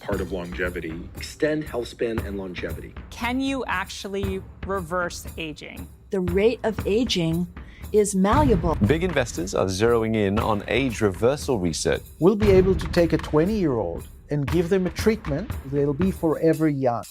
part of longevity, extend health span and longevity. Can you actually reverse aging? The rate of aging is malleable. Big investors are zeroing in on age reversal research. We'll be able to take a 20-year-old and give them a treatment, they'll be forever young.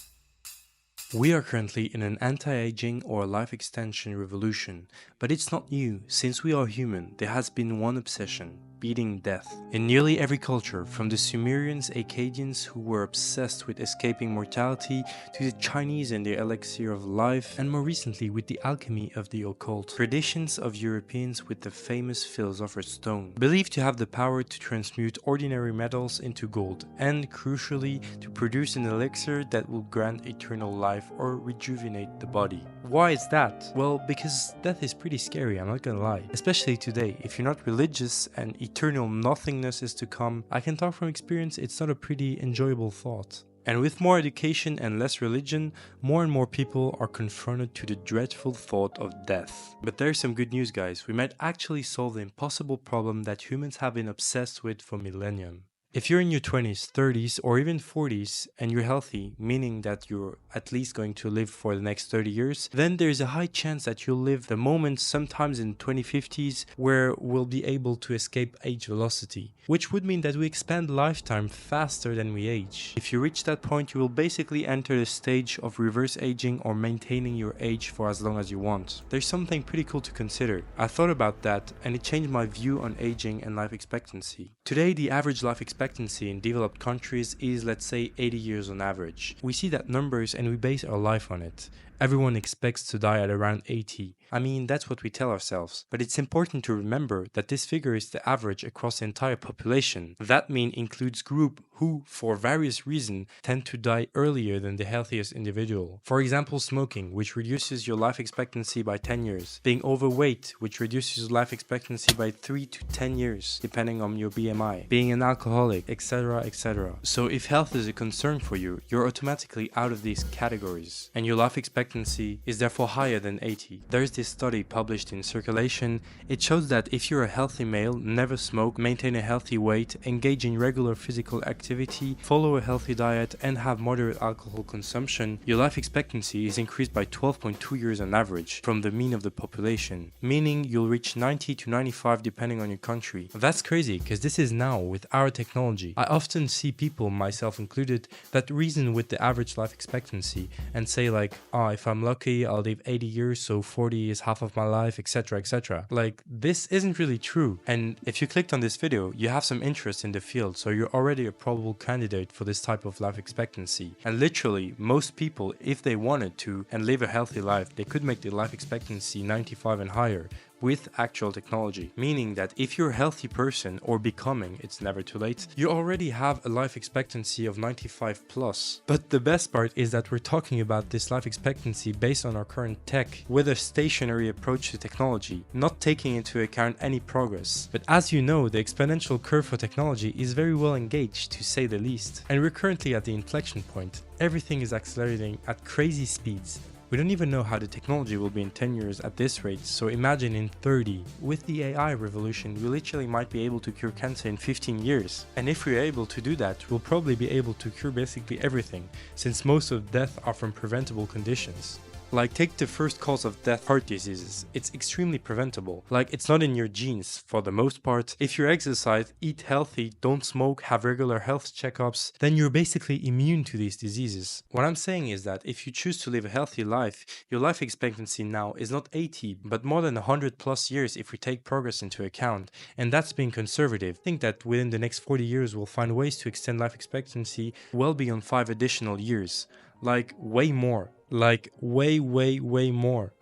We are currently in an anti-aging or life extension revolution, but it's not new. Since we are human, there has been one obsession: beating death. In nearly every culture, from the Sumerians, Akkadians who were obsessed with escaping mortality, to the Chinese and their elixir of life, and more recently with the alchemy of the occult. Traditions of Europeans with the famous philosopher's stone, believed to have the power to transmute ordinary metals into gold, and crucially, to produce an elixir that will grant eternal life or rejuvenate the body. Why is that? Well, because death is pretty scary, I'm not gonna lie. Especially today, if you're not religious and eternal nothingness is to come, I can talk from experience, it's not a pretty enjoyable thought. And with more education and less religion, more and more people are confronted to the dreadful thought of death. But there's some good news, guys. We might actually solve the impossible problem that humans have been obsessed with for millennia. If you're in your 20s, 30s, or even 40s and you're healthy, meaning that you're at least going to live for the next 30 years, then there's a high chance that you'll live the moment sometimes in 2050s where we'll be able to escape age velocity, which would mean that we expand lifetime faster than we age. If you reach that point, you will basically enter the stage of reverse aging or maintaining your age for as long as you want. There's something pretty cool to consider. I thought about that and it changed my view on aging and life expectancy. Today, the average life expectancy in developed countries is, let's say, 80 years on average. We see that numbers and we base our life on it. Everyone expects to die at around 80. I mean, that's what we tell ourselves. But it's important to remember that this figure is the average across the entire population. That mean includes group who, for various reasons, tend to die earlier than the healthiest individual. For example, smoking, which reduces your life expectancy by 10 years. Being overweight, which reduces life expectancy by 3 to 10 years, depending on your BMI. Being an alcoholic, etc, etc. So if health is a concern for you, you're automatically out of these categories. And your life expectancy is therefore higher than 80. There's this study published in Circulation. It shows that if you're a healthy male, never smoke, maintain a healthy weight, engage in regular physical activity, follow a healthy diet, and have moderate alcohol consumption, your life expectancy is increased by 12.2 years on average from the mean of the population, meaning you'll reach 90 to 95 depending on your country. That's crazy, because this is now with our technology. I often see people, myself included, that reason with the average life expectancy and say like, oh, if I'm lucky, I'll live 80 years, so 40 is half of my life, etc, etc. Like, this isn't really true. And if you clicked on this video, you have some interest in the field, so you're already a probable candidate for this type of life expectancy. And literally, most people, if they wanted to and live a healthy life, they could make their life expectancy 95 and higher with actual technology, meaning that if you're a healthy person or becoming, it's never too late, you already have a life expectancy of 95 plus. But the best part is that we're talking about this life expectancy based on our current tech with a stationary approach to technology, not taking into account any progress. But as you know, the exponential curve for technology is very well engaged, to say the least. And we're currently at the inflection point. Everything is accelerating at crazy speeds. We don't even know how the technology will be in 10 years at this rate, so imagine in 30. With the AI revolution, we literally might be able to cure cancer in 15 years. And if we're able to do that, we'll probably be able to cure basically everything, since most of death are from preventable conditions. Like, take the first cause of death, heart diseases. It's extremely preventable. Like, it's not in your genes for the most part. If you exercise, eat healthy, don't smoke, have regular health checkups, then you're basically immune to these diseases. What I'm saying is that if you choose to live a healthy life, your life expectancy now is not 80, but more than 100 plus years if we take progress into account. And that's being conservative. I think that within the next 40 years, we'll find ways to extend life expectancy well beyond 5 additional years. Like, way more. Like, way more.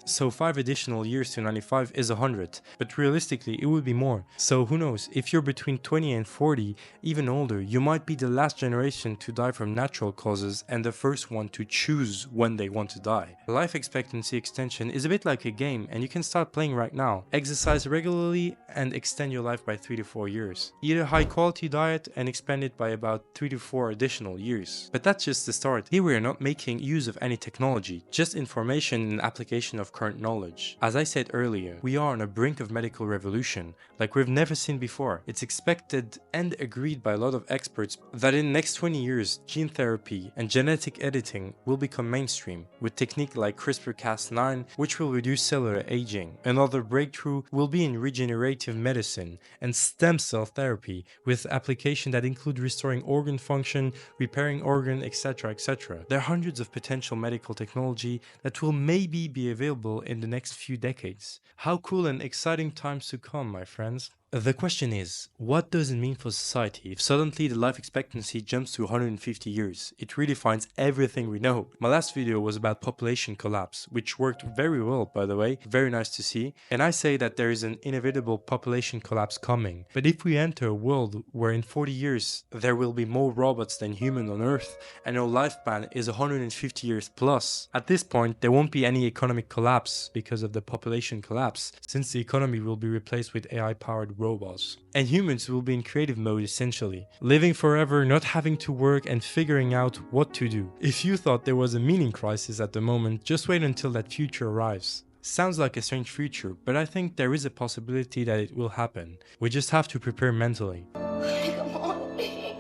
So 5 additional years to 95 is 100, but realistically it would be more. So who knows, if you're between 20 and 40, even older, you might be the last generation to die from natural causes and the first one to choose when they want to die. Life expectancy extension is a bit like a game, and you can start playing right now. Exercise regularly and extend your life by 3 to 4 years. Eat a high quality diet and expand it by about 3 to 4 additional years. But that's just the start. Here we are not making use of any technology, just information and application of current knowledge. As I said earlier, we are on a brink of medical revolution like we've never seen before. It's expected and agreed by a lot of experts that in the next 20 years, gene therapy and genetic editing will become mainstream, with techniques like CRISPR-Cas9, which will reduce cellular aging. Another breakthrough will be in regenerative medicine and stem cell therapy, with applications that include restoring organ function, repairing organ, etc. etc. There are hundreds of potential medical technology that will maybe be available in the next few decades. How cool and exciting times to come, my friends. The question is, what does it mean for society if suddenly the life expectancy jumps to 150 years? It redefines everything we know. My last video was about population collapse, which worked very well, by the way, very nice to see. And I say that there is an inevitable population collapse coming. But if we enter a world where in 40 years there will be more robots than humans on Earth, and our lifespan is 150 years plus, at this point there won't be any economic collapse because of the population collapse, since the economy will be replaced with AI-powered robots. And humans will be in creative mode essentially, living forever, not having to work and figuring out what to do. If you thought there was a meaning crisis at the moment, just wait until that future arrives. Sounds like a strange future, but I think there is a possibility that it will happen. We just have to prepare mentally. Come on, please.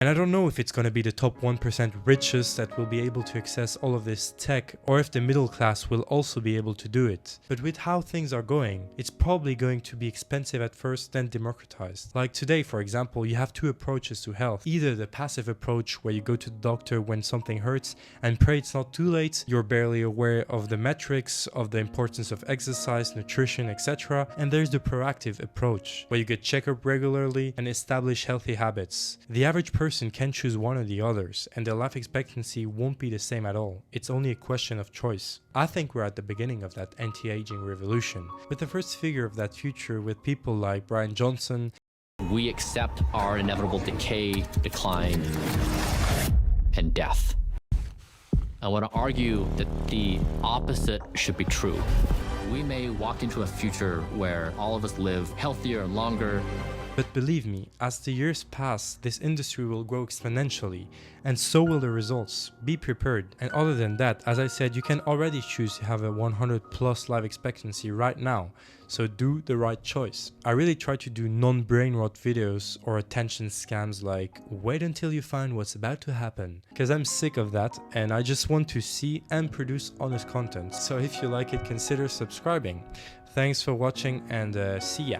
And I don't know if it's gonna be the top 1% richest that will be able to access all of this tech, or if the middle class will also be able to do it. But with how things are going, it's probably going to be expensive at first, then democratized. Like today, for example, you have two approaches to health. Either the passive approach, where you go to the doctor when something hurts and pray it's not too late, you're barely aware of the metrics, of the importance of exercise, nutrition, etc. And there's the proactive approach, where you get checked regularly and establish healthy habits. The average person can choose one or the others, and their life expectancy won't be the same at all. It's only a question of choice. I think we're at the beginning of that anti-aging revolution, with the first figure of that future with people like Brian Johnson. We accept our inevitable decay, decline, and death. I want to argue that the opposite should be true. We may walk into a future where all of us live healthier and longer. But believe me, as the years pass, this industry will grow exponentially, and so will the results. Be prepared. And other than that, as I said, you can already choose to have a 100+ life expectancy right now, so do the right choice. I really try to do non-brain rot videos or attention scams like wait until you find what's about to happen, because I'm sick of that and I just want to see and produce honest content. So if you like it, consider subscribing. Thanks for watching and see ya.